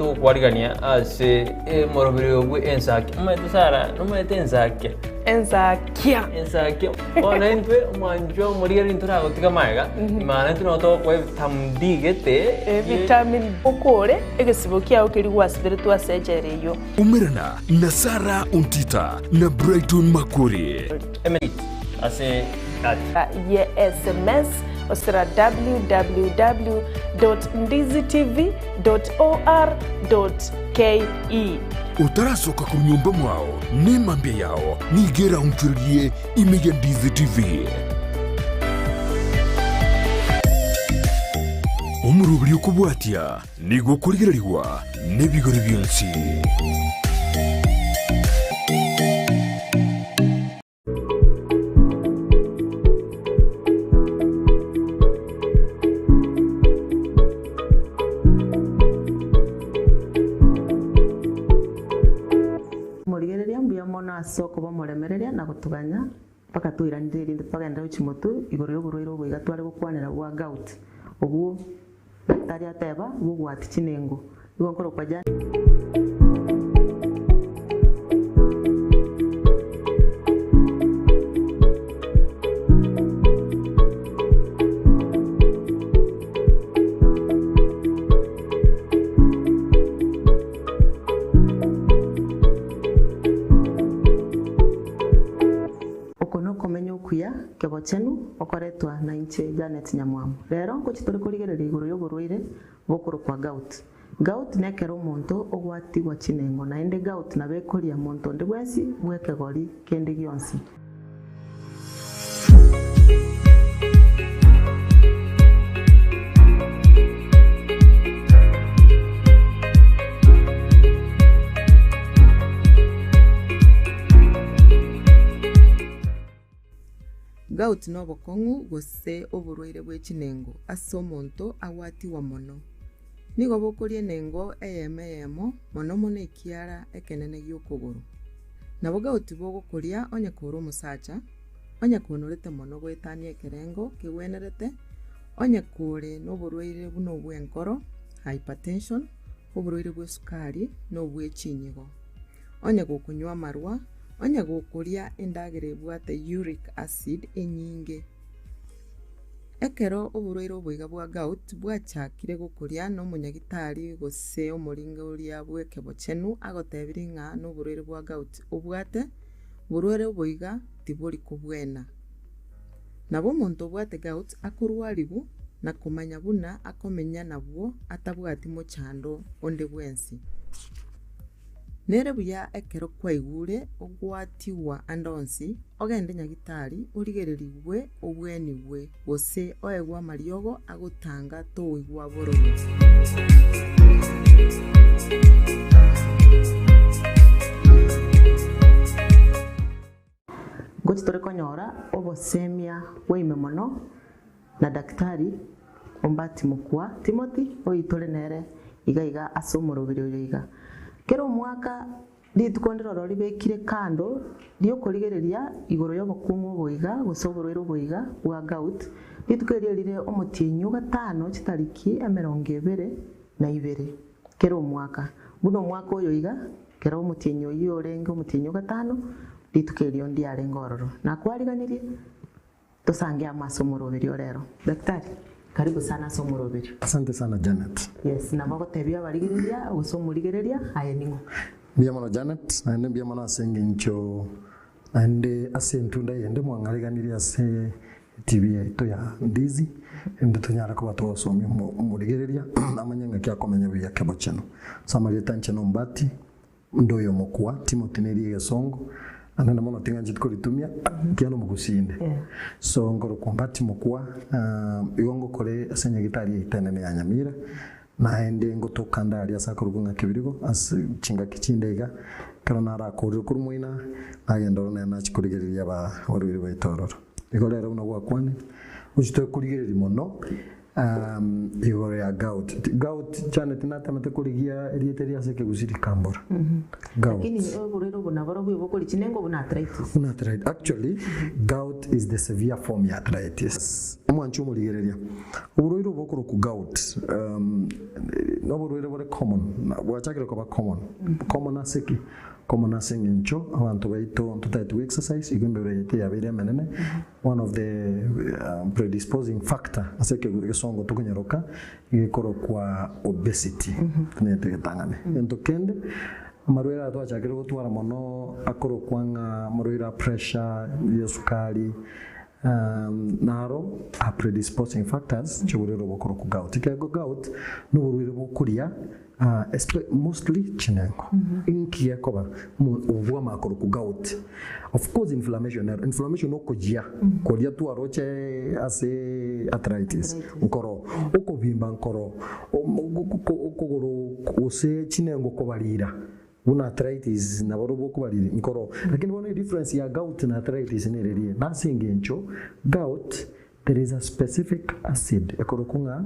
to kwarigania ase morobiri obwe ensaki umete sara numete ensaki ona intwe mwanjo murigeri ntura gotiga maiga imana ntino to kwa tamdigete vitamin okore egesibo kiao kiri wasibere twasejere yo umirana na Sara Untita na Brighton Makuri ase ye SMS osira www.ndizitv.or.ke utarasoka ku nyumba mwao ni mambia yao nigera unkiririe imege Ndizi TV umurubiri ukubwatia nigo kurigererwa n'ibigori byonsi soko bamuremereria na gutuganya paka tuiranire inde pagenda uchimutu igoro y'uburwaire ubwo igatware gukwanira bwa gout ubu daktari ateba bugwati kinengo igo nkoro kwa jana kebochenu okoretwa na inche Janet Nyamwamu rero ngo chitore kurigerera iguru y'uburwaire bokuru kwa gout nekero omonto ogwatigwa chinengo na ende gout na bekoria monto ndi bwesi bwekegori kende gionsi gout no bokongu gose oburwaire bwe chinengo ase omonto agwatiwa mono nigo bokorie nengo eyemo mono ekiara ekenene gy'okogoro nabo gout bogokoria onye koro omusacha onye konorete mono gwetania ekerengo kiwenerete onye kore n'oburwaire buno bw'enkoro hypertension oburwaire bwe sukari n'obwe chinyigo onye gokunywa marwa onye gokuria endagere bwate uric acid enyinge ekero oburwaire obwiga bwa gout bwachakire gokuria no munyagitari gose omuringa uria bwekebochenu agotebiri ng'a no oburwaire bwa gout obwate burwaire obwiga tiburi kubwena nabo omonto obwate gout akorwaribu na kumanya buna akomenya nabwo atabwati mochando onde bwensi nere buya ekero kwaigure ogwatiwa andonsi ogende nyagitari origererigwe obwenigwe gose oegwa mariogo agotanga toigwa bororo gochitore konyora obosemia weime mono na daktari ombati mukwa Timothy oitore nere iga asomorobiri oiga kero mwaka litukondero rori bekire kando dio korigereria igoro y'obokungu boiga gosoborero boiga bwa gout litukereria omotinyu gatano chitariki 22 kero mwaka buno mwaka oyoiga kero omotinyu yorenge omotinyu gatano litukereria ndi arengororo na kwariganirie tosange amasomorobiri rero daktari karibu sana somorobiri. Asante sana Janet. Yes, na bako tebia barigereria gusomurigereria ayeningo. Bia mono Janet, ande bia mono asenge ncho ande asentunda yende mwangariganiria ase TV to ya Ndizi ende tunyara ko batosomi murigereria amanyanga kya komenya bya kebocheno. Samarita ncheno mbati ndoyo mokwa Timothy Neri Gesongo anana mono tinga njit koritumia kiano mugusinde so ngoro kombati mukwa igongo kore asenya gitari itenene ya Nyamira na ende ngo tokanda ali asakurugunga kibirigo as chinga kichindega kana ara kuri kurumuina agenda na chikurigereria ba warwiri baitororo igorera una gwa kwani uchito kurigereria mono igoro ya gout chane tinata mate kurigia erieteria seke gusiri kambora gout lakini oburero bunabaro bwo kuri chinengo buna arthritis actually gout is the severe form ya arthritis. Mwanchu muligereria. Uburwaire bwokoro ku gout. No burwaire buri common. Bwachakire kuba common. Common asiki. Common asing incho abantu baito tutaitu exercise igombe yete yabere menene. One of the predisposing factor aseke gesongo tukunyeroka igikoro kwa obesity. Nete getangane. Entokende amarwera atwachakire gutwara mono akoro kwanga amarwera pressure ya sukari naro a predisposing factors choburero bokoro ku gout. Ikego gout no burwire bokuria mostly chinengo inkia koba ubwa makoro ku gout. Of course inflammation okojia kolia tu aroche ase arthritis nkoro okobimba nkoro okogoro ose chinengo kobalira una arthritis na borobo kubalira nkoro lakini one difference ya gout na arthritis nererie nasingencho gout there is a specific acid ekorokunga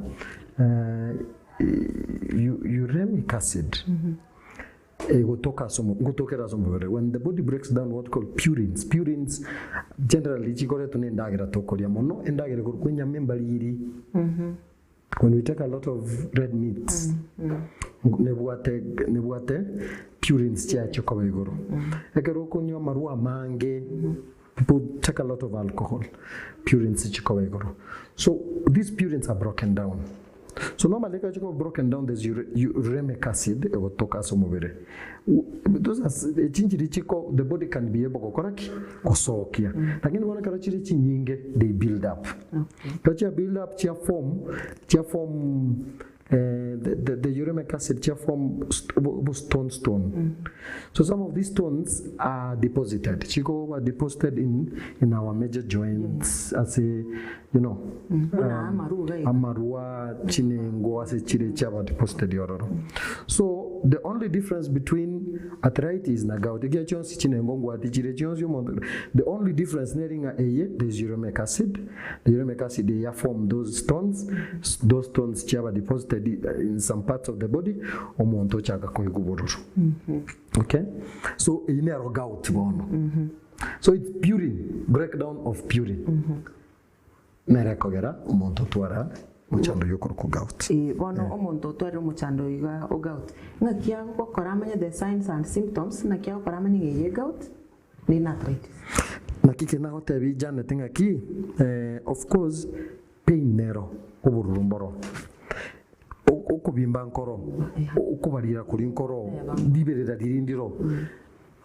uremic acid gutokera somubere when the body breaks down what called purines generally chikore tunendagira tokoria mono endagira kurukwenya membaliri when we take a lot of red meats nebuate purines chia chokoba igoro ekero kunywa marua mange people take a lot of alcohol purines chokoba igoro so these purines are broken down. So normally when you broken down there's uremic acid egotoka somubere. Those are chinjiri chiko the body can be able kosokia. Lakini wana karachiri chinyinge they build up. Kacha build up chia form the uremic acid chia form stone. So some of these stones are deposited. Chiko are deposited in our major joints as a amarua chinengo as a chire chaba deposited yororo. So the only difference between arthritis na gout igechons chinengo ngwati chire chons the only difference nearing there's uremic acid. The uremic acid they form those stones chaba deposited in some parts of the body omonto chaka koigubururu. Okay, so in a gout bono. So it's purine, breakdown of purine. Merekogera omonto twara muchando yokoro ku gout. Bono omonto twara muchando yiga o gout. Ngakia gukora amanya the signs and symptoms nakia gukora amanya ye gout ni arthritis. Nakike na hotebi Janet ngaki of course pain nero oburumboro. Okubimba nkoro okubarira kuri nkoro biberera dirindiro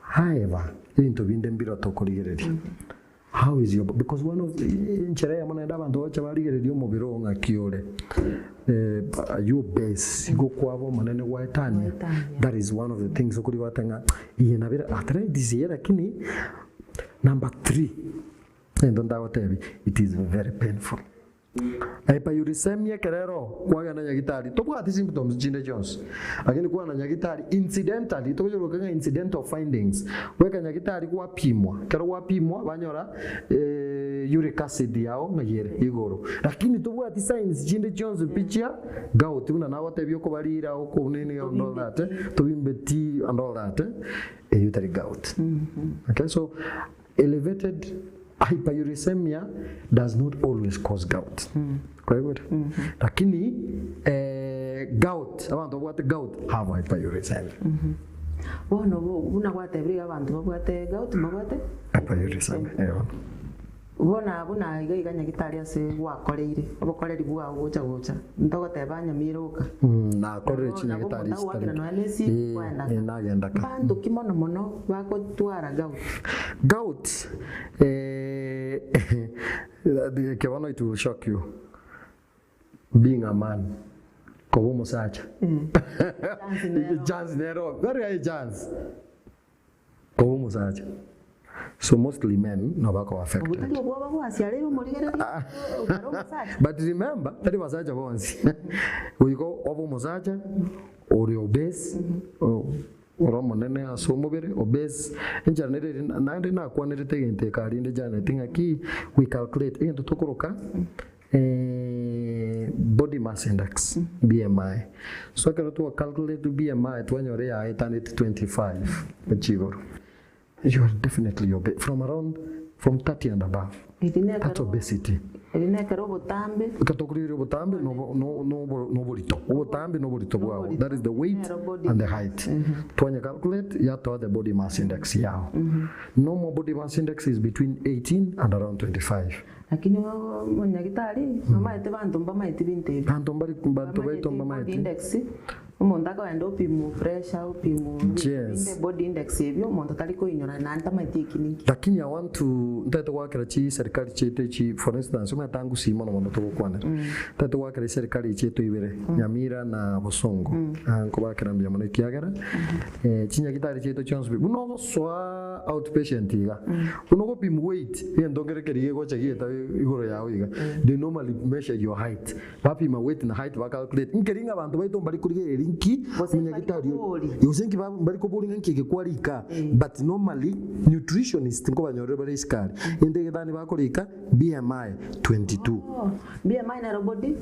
however into binde mbiro tokorigereri how is your because one of nchera ya mwana ndabantu bacha barigererio mubiro ngakiore you base go kwabo manene wa etania that is one of the things okuri watanga yena bira arthritis yera kini number 3 and ndawotebi it is very painful. Hyperuricemia kerero kwaga na nyagitari tobwati symptoms jinde Jones lakini kwa na nyagitari incidentally tojoka incidental findings weka nyagitari kwa pimwa kero wa pimwa banyora uric acid yao ngayere igoro lakini tobwati signs jinde Jones picture gout una na wote byoko barira uko nini and all that tobimbe tea and all that uterine gout. Okay, so elevated hyperuricemia does not always cause gout. Quite good. Lakini gout, abantu what gout have hyperuricemia. Bono una kwate briga abantu bakwate gout bakwate hyperuricemia. Bona iganya gitari ase wakoreire obokoreri bwa gocha ndogote banya miruka na korere chinya gitari nagenda ka bantu kimono mono bakotwara gout Kevano, it will shock you being a man kobo musacha chance nero very high chance kobo musacha. So mostly men no bako affected. But remember, that was such a once. We go over Mosaja or obese or monene asomobere obese enjanere nande na kwanere tegente kali nde jana tinga ki we calculate into tokoroka body mass index BMI. So kero to calculate to BMI twanyore ya 825 achievable. You are definitely obese from 30 and above. That's obesity. Elinekero obutambe. Katokurire obutambe no burito. Obutambe no burito bwao. That is the weight and the height. Twanya calculate yato the body mass index yao. Normal body mass index is between 18 and around 25. Lakini munyagitari mamaite bantu mbamaite binte. Bantu baito mbamaite. Index umuntu akaenda upimu pressure upimu body index ebyo umuntu atari kuinyora nanta maite kiniki. Lakini I want to ndate wakira chi serikali chetu chi for instance umetangu simo no muntu kwana. Ndate wakira serikali chetu ibere Nyamira na Busongo. Ko bakira mbya muno kiagara. Chinyagitari chetu chonse buno swa outpatient iga. Uno go pimu weight yendongere keriye go chagieta igoro yawe iga. They normally measure your height. Papi ma weight na height ba calculate. Nkeringa bantu baito mbali kurige erinki munyagitari. Yosenki bali ko bolinga nkike kwarika. But normally nutritionist ngo banyore bari iskari. Indege dani bakorika BMI 22. BMI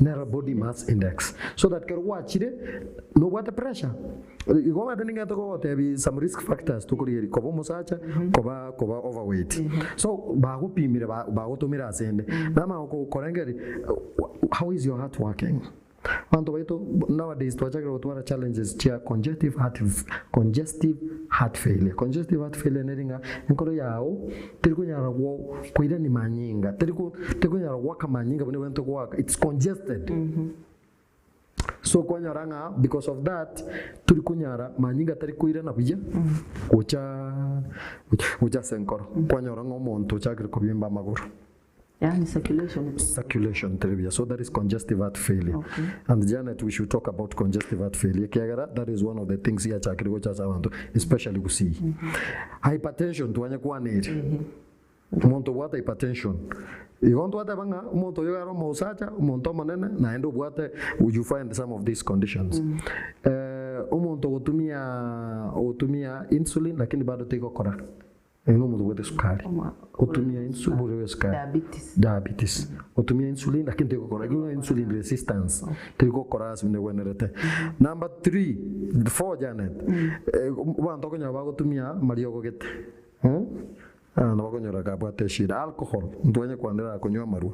na body mass index. So that can watch it no water pressure. You go at the go to some risk factors to create kobo musacha koba overweight. So bago pimira bago to mira sende. Nama ko korengeri how is your heart working? Nowadays, what are challenges? Congestive heart failure. Congestive heart failure neringa nkoro yao tiriku nyara wo kwira ni manyinga tiriku nyara waka manyinga bune wento waka it's congested. So kwanyaranga because of that tiriku nyara manyinga tiriku ira na bija ucha senkoro kwanyaranga omonto chakiri kubimba maguru. Yeah, circulation. Circulation trivia. So that is congestive heart failure. Okay. And Janet, we should talk about congestive heart failure. That is one of the things here, especially we see. Hypertension, tuanya kuaniri. Monto what hypertension. You want what banga monto yaro mosacha monto manene na endo buate you find some of these conditions. Monto utumia insulin lakini bado tiko kora. Eno mudo wete sukari. Utumia insulin bure sukari. Diabetes. Utumia insulin lakini tiko kora. Insulin resistance. Tiko kora asinde wenerete. Number 4 Janet. Wanto konya bago tumia mariogo gete. No konyora kabate shida alcohol ndonya kwandera konywa marua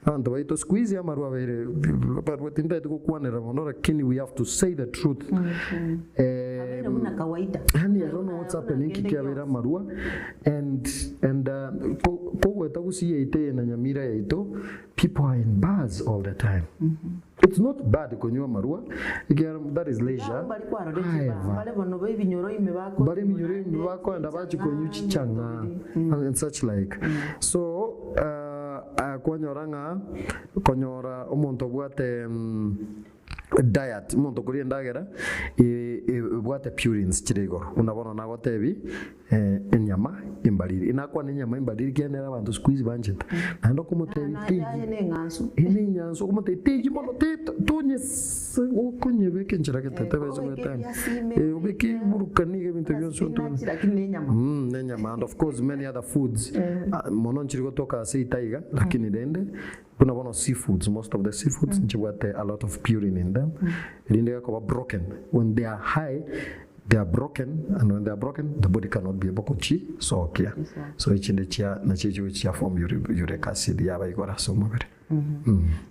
ando baito squeeze ya marua vere but what inda tuko kwanera monora kini we have to say the truth una kawaida yani I don't know what's happening kikia vera marua and ko weta kusiye ite na Nyamira yaito people are in bars all the time. It's not bad konywa marua that is leisure bali minyoro imebako and abachi konyu chichanga and such like so konyora umuntu bwate diet umuntu kuri ndagera bwate purines kirego unabona nago tebi enyama imbaliri inakwa nenyama imbaliri kenera abantu squeeze banjeta ando kumuteri ine nyanso kumuteri jimono tonye ukonye kenjira ketete bezo betani ubiki burukani gebintu byonso to nenyama and of course many other foods mono nchiriko toka seitaiga lakini dende unabona seafoods most of the seafoods nchibwate a lot of purine in them ilinde ko broken when they are high they are broken and when they are broken the body cannot be able to so clear so ichinde chia na chicho chia form uric acid yaba igora so mabere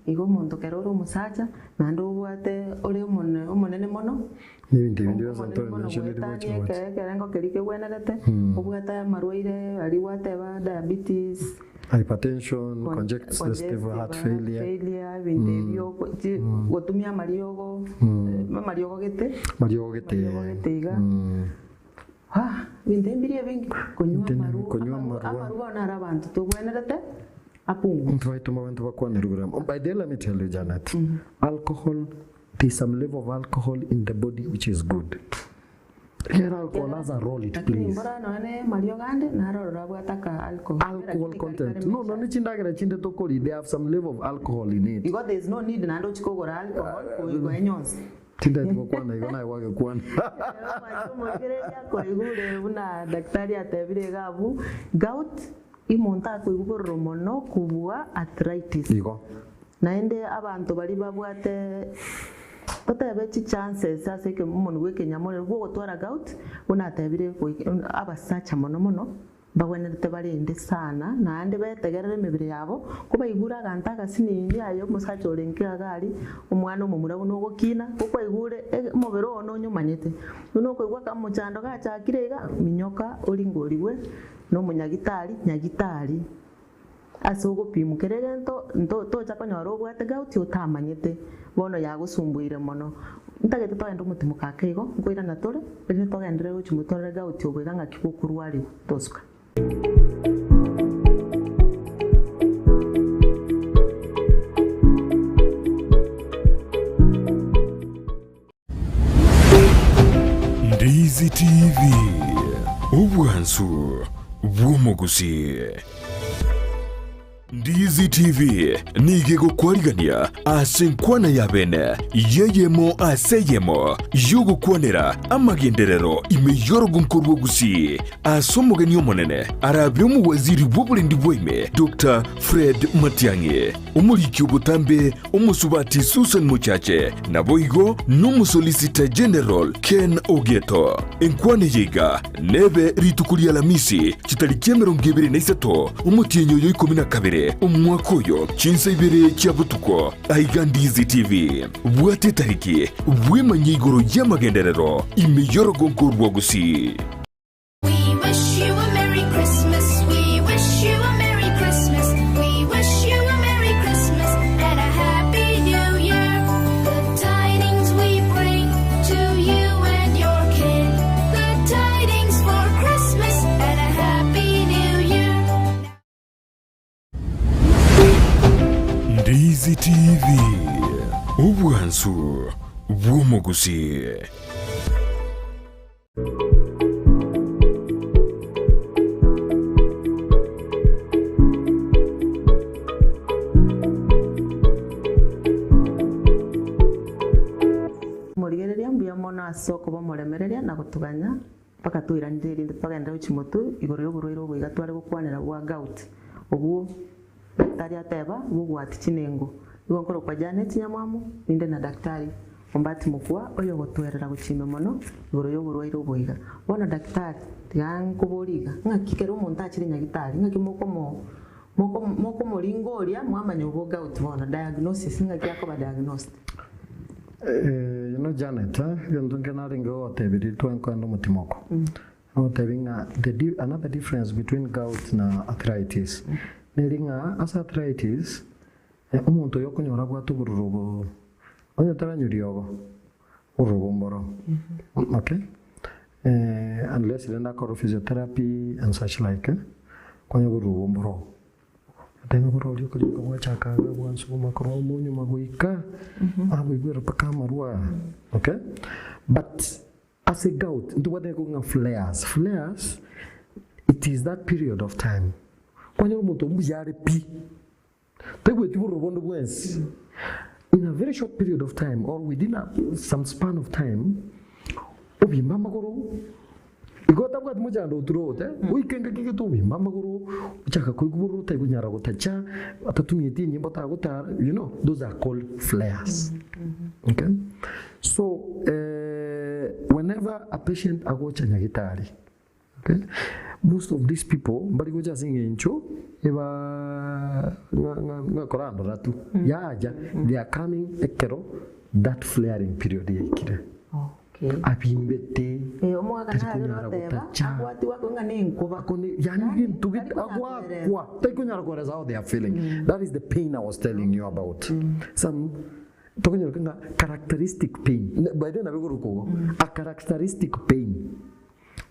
igo muntu keroro musacha nando bwate uri umunene mono nibindi bindio santo mentioned much kerengo kerike wenerete ubwate marwaire ari wate ba diabetes hypertension, congestive heart failure, vindevyo gotumia mariogo gete vindembirie vingi konywa marua na abantu tugwenerete apungu mtwaituma bantu bakwanerugura. By the way, let me tell you Janet, alcohol, there's some level of alcohol in the body which is good. Here alcohol has a role it plays. Alcohol content. No, chindagira chinde tokoli. They have some level of alcohol in it. Because there's no need nando chikogora alcohol for enyons. Tinda tukwana igona iwage kwana. Kwa igure una daktari atebire gabu gout imonta ko iguro mono kubua arthritis. Igo. Naende abantu bali babwate Otabechi chances ase ke umuntu weke nyamore gwo gutwara gout unatebire abasacha mono bagwenerete barinde sana naende betegerere emibiri yabo kuba igura ganta gasinini ayo musacha orenke agari omwana omomura buno gokina kuko igure omubiri ono nyumanyete nuno koigwa kamuchando gachakire iga minyoka oringoriwe no nyagitari ase ogopimukere gento tocha konyora obwate gauti otamanyete bono yagosumbuire mono ntagete twagenda omotimo kake igo nkoira na tore rinde twagendere gochi motorere gauti obwega ng'aki gokorwariwa tosuka. Ndizi TV obwansu bw'omugusi. Ndizi TV nigego kwarigania ase nkwana ya bene yeyemo aseyemo yugo kwanera amagenderero imeyorogo nkorwo gusi ase omogeni omonene arabire omuwaziri bw'oburendi bwaime Dr. Fred Matiang'i omuliki obutambe omusubati Susan Muchache nabo igo n'omusolicitor general Ken Ogeto enkwana yiga nebe ritukulia Alamisi kitariki 23 omutienyi oyo 12 omwaka oyo chinsa ibere kya butuko aiga Ndizi TV bwate tariki bwemanye igoro y'amagenderero imeyorogo nkorwa gusi. Ndizi TV obwansu bw'omugusi. Murigereria mbuya mono ase okoba omoremereria na gotuganya mpaka twiranire rinde twagenda gochi motu igoro y'oborwaire obwega tware gokwanera bwa gout obwo daktari ateba bugwati chinengo igo nkoro kwa Janet Nyamwamu ninde na daktari Ombati Mukwa oyo gotwerera guchime mono igoro y'oborwaire obwega bono daktari tigankoboriga ng'akikera omonto achire nyagitari ng'aki moko moringoria mwamanya obwo gout bono diagnosis ng'aki akoba diagnosed. Janet, gento nkenaringa otebiri twenkwenda omotimoko otebinga another difference between gout na arthritis neringa as arthritis omonto yokonyora bwate oborurobo onyetaranyuriogo orurobo mboro okay unless then akoro physiotherapy and such like kwanya orurobo mboro tengo borori okoliko gwachakaga bwansoma korwa omonyo magoika abigwera paka marwa okay but as a gout into what they call flares it is that period of time kwanya omonto mbujare pi tegweti burubondo bwensi in a very short period of time or within some span of time obimba magoro igota bwati mujando uturote uikenga kigeto obimba magoro uchaka kuiguburu taigunyara gutacha atatumyeti nyimbo taguta you know those are called flares okay so whenever a patient agocha nyagitari okay most of these people mbari goja singencho eba korando ratu yaja they are coming ekero that flaring period yekire okay abimbete omwaga na roteba akwati wako ngane nkoba kone yani tugit agwa kwa taikunyara kwa how they are feeling that is the pain I was telling you about some tokunyara kanga characteristic pain by then abeguruko a characteristic pain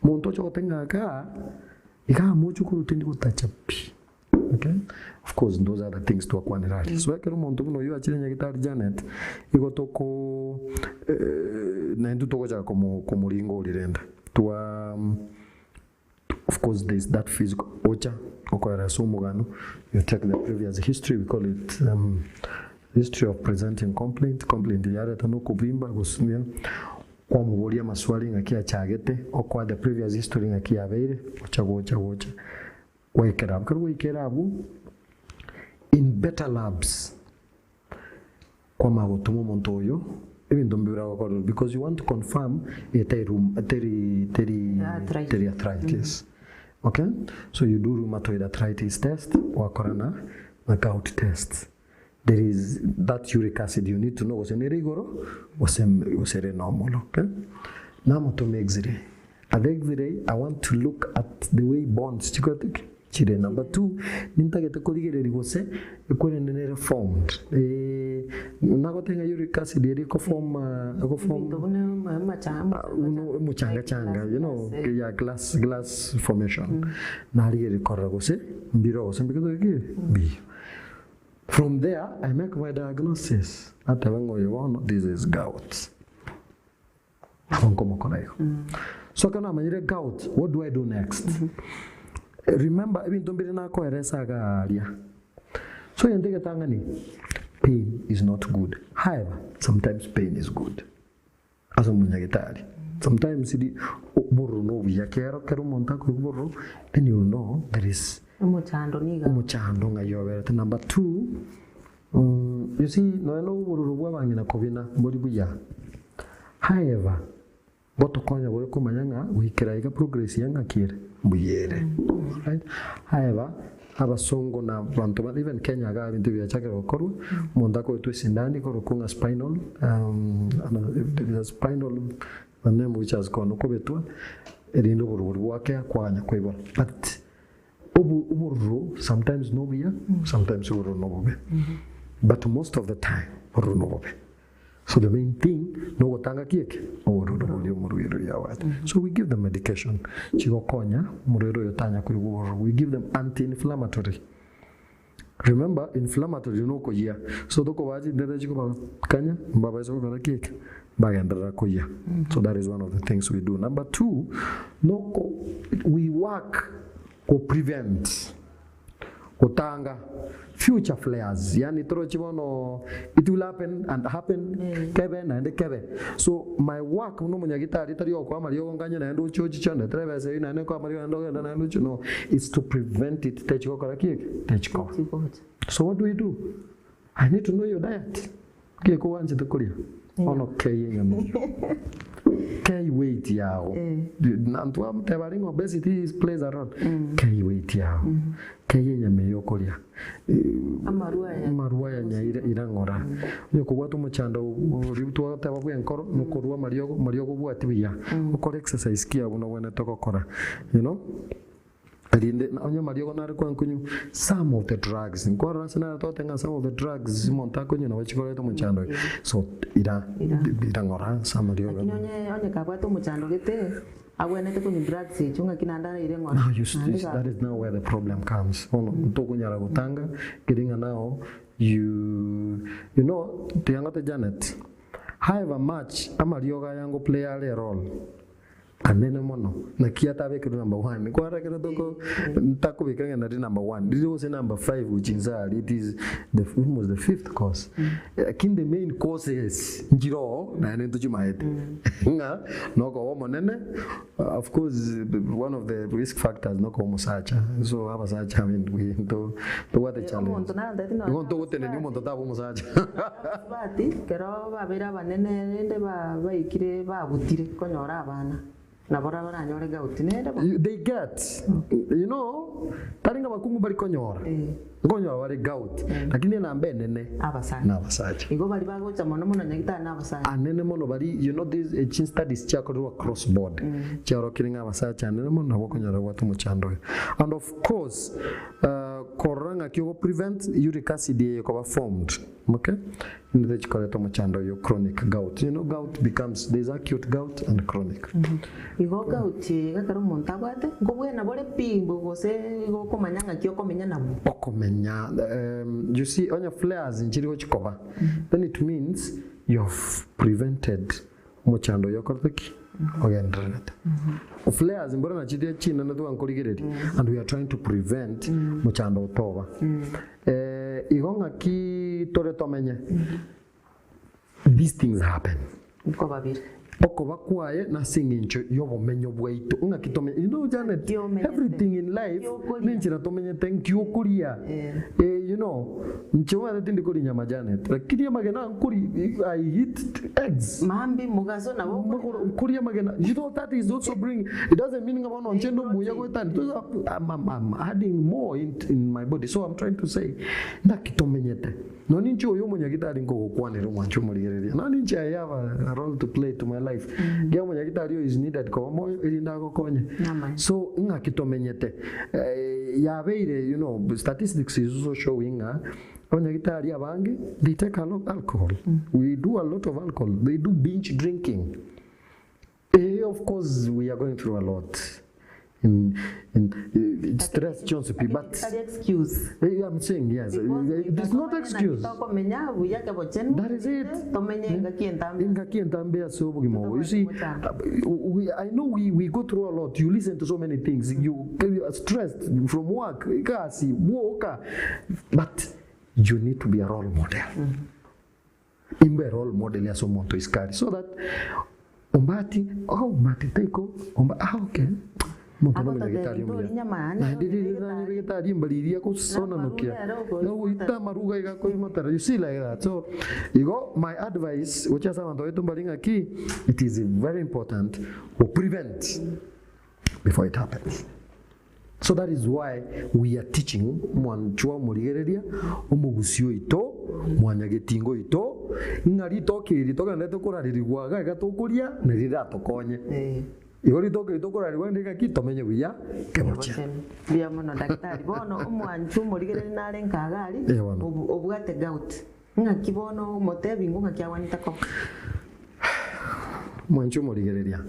muntu chotenga ka ika mucho kurutendi kutachapi okay of course those are the things to akwanirari so ekero muntu buno yo achire nyagitari Janet igo toko na ndu toko ja como ringo lirenda to of course there is that physical ocha okwara somugano you take the previous history we call it history of presenting complaint yare tano kubimba gusumia kwa muboria maswali ngakia chagete okwa the previous history ngakia beire ocha wekerabu in better labs kwa magotumo montoyo even dombira wakoro because you want to confirm teri arthritis okay? So you do rheumatoid arthritis test, wakora na gout test. There is that uric acid you need to know was an irigoro, was a normal, okay? Now to make X-ray. At the X-ray, I want to look at the way bonds chicotic. Chile number 2, ninta get a colleague gose, a colonel formed. Nagotenga uric acid, a form, muchanga, you know, yeah, glass formation. Nari recorragose, biros, and because B. From there, I make my diagnosis. At this is gout. So can I gout? What do I do next? Remember, even don't be na ko eresa galia. So you take tangani. Pain is not good. However, sometimes pain is good. As a munyagitari. Sometimes it burro no via kero monta ko burro, then you know there is umuchando ngayo. Number 2, you see, no burro bwabangina kobina bori buya. However, boto konya bori kumanyanga wikiraiga progress yanga kire buyere. Right? However, abasongo na bantu ba even Kenya ga bintu bya chakero koru monda ko tu sindani ko kunga spinal spinal name which has gone ko betu erindo buru wake akwanya kweba. But uburu sometimes no biya, sometimes uburu no bobe. But most of the time uburu no bobe. So the main thing, no tanga kiek, so we give them medication. We give them anti-inflammatory. Remember, inflammatory no koya. So doko waji dada chiko kanya, mbaba iso kala kiek, bagandara koya. So that is one of the things we do. Number 2, we work to prevent Otanga future flares. Yani trochibono, it will happen and happen Kevin and Kevin. So my work no munyagita itario kwa mario nganya na ndo chochi chanda trebe say na kwa mario ndo na ndo no is to prevent it techiko karaki techiko. So what do we do? I need to know your diet. Kiko wanje tukulia. Ono kei Kei weight yao. Nantua mtebaring obesity plays a role. Kei weight yao. Kei nyame yokolia. Amarua ya irangora. Yoko watu mchanda ributu ataba bwe nkoro nukorua mario bwa tibiya. Ukore exercise kia uno toko kora. You know? Onye mario na kwa kunyu some of the drugs ngora sana to tenga some of the drugs monta kunyu na wachikore to mchando so ira ngora some mario onye kabwa to mchando gete awene te kunyu drugs chunga kinanda ire ngora. That is now where the problem comes. Ono to kunyara gutanga getting now you know tianga Janet however much amario ga yango play a role. And then mono na kiata be number 1 kwa rekera toko ntako bekanga na number 1 this was number 5 which is it is almost the 5th cause kin the main causes njiro na nento chimaete nga noko monene of course one of the risk factors noko musacha so aba sacha we to what the challenge ngonto gotene ni monto tabo musacha bati kero babera banene nde baikire babutire konyora abana. They get, you know, taringa bakungu bari konyora. Konyora bari gout. Lakini na nene abasacha. Igo bari bago chamono mono nyagita na abasacha. Anene mono bari, you know this chin studies chako across board. Charo kiringa abasacha anene mono na konyora watu muchando. And of course, koranga kyo prevent uric acid yako formed. Okay? In the chikoreto muchando yo chronic gout. You know gout becomes there's acute gout and chronic. Igo gout gakaro monta bwate ngobwena bole pimbo gose go komanyanga kyo komenya nabo. Okomenya you see on your flares in chiri chikova. Then it means you've prevented muchando yo korteki. Flares in Borana Chidi China and we are trying to prevent muchando toba. Igonga ki toretomenya. These things happen. Okoba kwaye na singincho yobo menyo bwaitu unga kitome you know Janet everything in life ninjira tomenye thank you kulia you know, nchoma that ndikuri nyama Janet. Lakini magena nkuri I eat eggs. Mambi mugaso na woko. Nkuri magena. You know that is also bring. It doesn't mean about onchendo buya go tan. I'm adding more in my body. So I'm trying to say na kitomenyete. No nincho yo munyagitari ngoko kwanero mwancho murigereria. No nincho I have a role to play to my life. Gya munyagitari is needed ko mo irinda go konye. So nga kitomenyete. Ya veire, you know, statistics is also showing munyagitari abangi they take a lot of alcohol. We do a lot of alcohol. They do binge drinking. Of course we are going through a lot. In stress Jones but excuse. I'm saying yes. It's not excuse. That is it. You see, I know we go through a lot. You listen to so many things. You are stressed from work, but you need to be a role model. Be a role model ya someone to iskari so that Umbati teko okay. Montano vegetarian na ndiri na vegetarian baliria ko sona nokia no ita maruga iga ko matara you see like that. So you go, my advice which is abantu wetu balinga ki, it is very important to prevent before it happens. So that is why we are teaching mwanchwa murigereria omugusio ito mwanyagetingo ito ngari tokiri tokanete kuraririrwaga gatokuria nerira tokonye igori tokiri wendeka kitomenye buya keboche bia mono daktari bono omwanchu murigereria nare nkagari obugate gout ngakibono motebi ngunga kyawanita ko mwanchu murigereria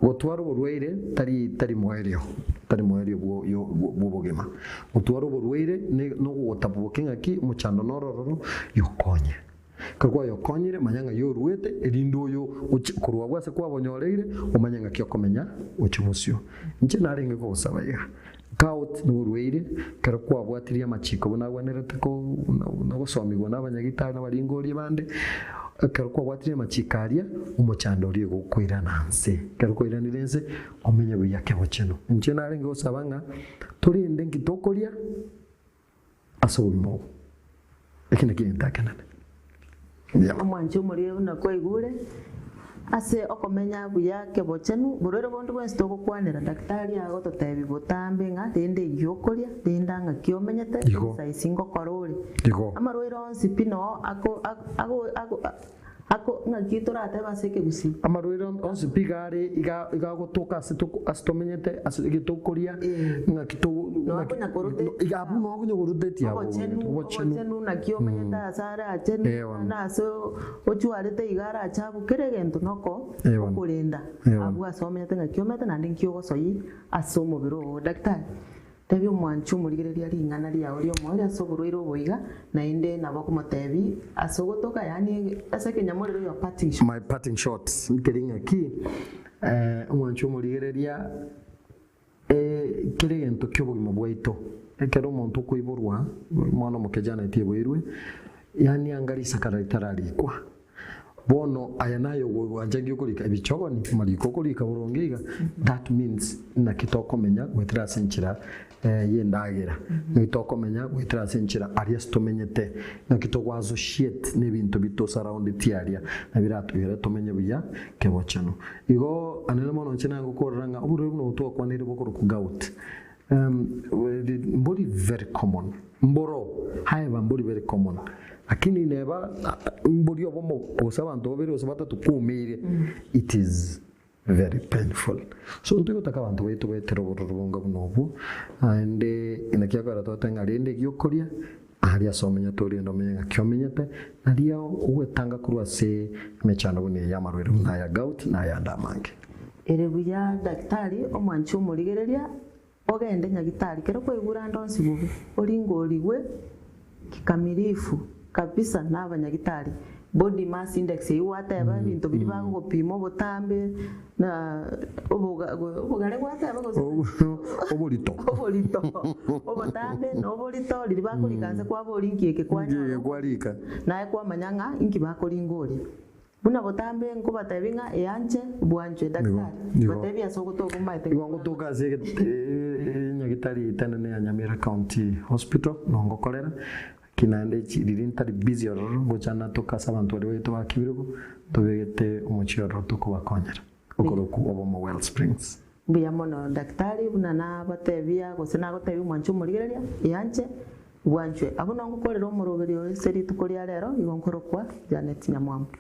gutwara uburwaire tari mwerio bw'ubugima gutwara uburwaire no gutabuka ngaki muchando norororo yokonye kagwa yokonyire manyanga yoruete erindo uyu kurwa gwase kwabonyoreire umanyanga kyokomenya uchimusyo nje narenge ko usabaiga gout n'uburwaire kara kwabwatiria machiko bunagwanerete ko nagusomigwa n'abanyagitari n'abaringori bande karuko watire machikaria umuchando uri gukwira nanse karuko iranirense omenye buyake bocheno nje narenge osabanga turinde ngitokoria asobimo ekine kinta kanane omwancho muri na koigure ase okomenya buyake bochenu burero bondo bwense tokukwanira daktari ago totebi botambe nga tende gyokoria tenda nga kyomenyete saisingo korori amarwiro onsi pino ako ngakitora ateba seke gusi amarwiro onsi pigare iga gotoka asitomenyete asitokoria ngakito nakunya korute igabu no kunyo korute tia bochenu na kyomenyeta asara achenu na so ochuarete igara achabu keregento noko okurinda abu asomenyete ngakiomete nandi nkyogosoyi asomo biro daktari tebi omwanchu murigereria ringana ria ori omwe asoborwiro boiga na inde nabo kumotebi asogotoka yani aseke nyamorero yo parting shot my parting shots nkeringa ki omwanchu murigereria kirigento kyobugimo bwaito ekero omonto kuiburwa mwana mukejana etibwirwe yani angarisa karaitararikwa bono aya nayo wanjagio kulika ibichogoni mariko kulika burongiga that means na kitokomenya gwetira senchira yendagira nitokomenya gwetira senchira aria stomenyete na kitogwazo shit nebintu bito surround tiaria na biratu yere tomenye buya kebochano igo anene mono nchina ngukoranga obure buno utokwanire bokoro ku gout body very common mboro haiba body very common lakini neba mbori obomo osabantu babiri osabata tukumire it is very painful so ntuko takabantu betu betero borobonga bunobu and inakiagara totenga rende gyokoria ari asomenya tori ndo menga kyomenyete naria ugwetanga kurwa se mechano bune ya marwero na ya gout na ya ndamange erebuya daktari omwanchu murigereria ogende nyagitari kero kwigura ndonsi bubi oringoriwe kikamirifu kabisa n'abanyagitari body mass index iwateba bintu biri bagupima botambe na obugare gwateba obolito obotambe nobolito liri bakurikanze kwa bolinkieke kwalika naye kwa manyanga inki bakoringori buna botambe nkubatebinga eyanche bwanche daktari batebya sogoto kumaite iwango toka se ndagitari tenene ya Nyamira County Hospital nongokorera kinande chiriri ntari busy ororo gochana tokasa abantu bari wetu bakibirugo tubegete umuchioro tukubakonyera ukoroku obo Wellsprings buya mono daktari bunana batebia gusena gotebi mwanchu murigereria yanje wanjwe abo nongokorera umurubiri seri tukoria rero igonkorokwa Janet Nyamwamba.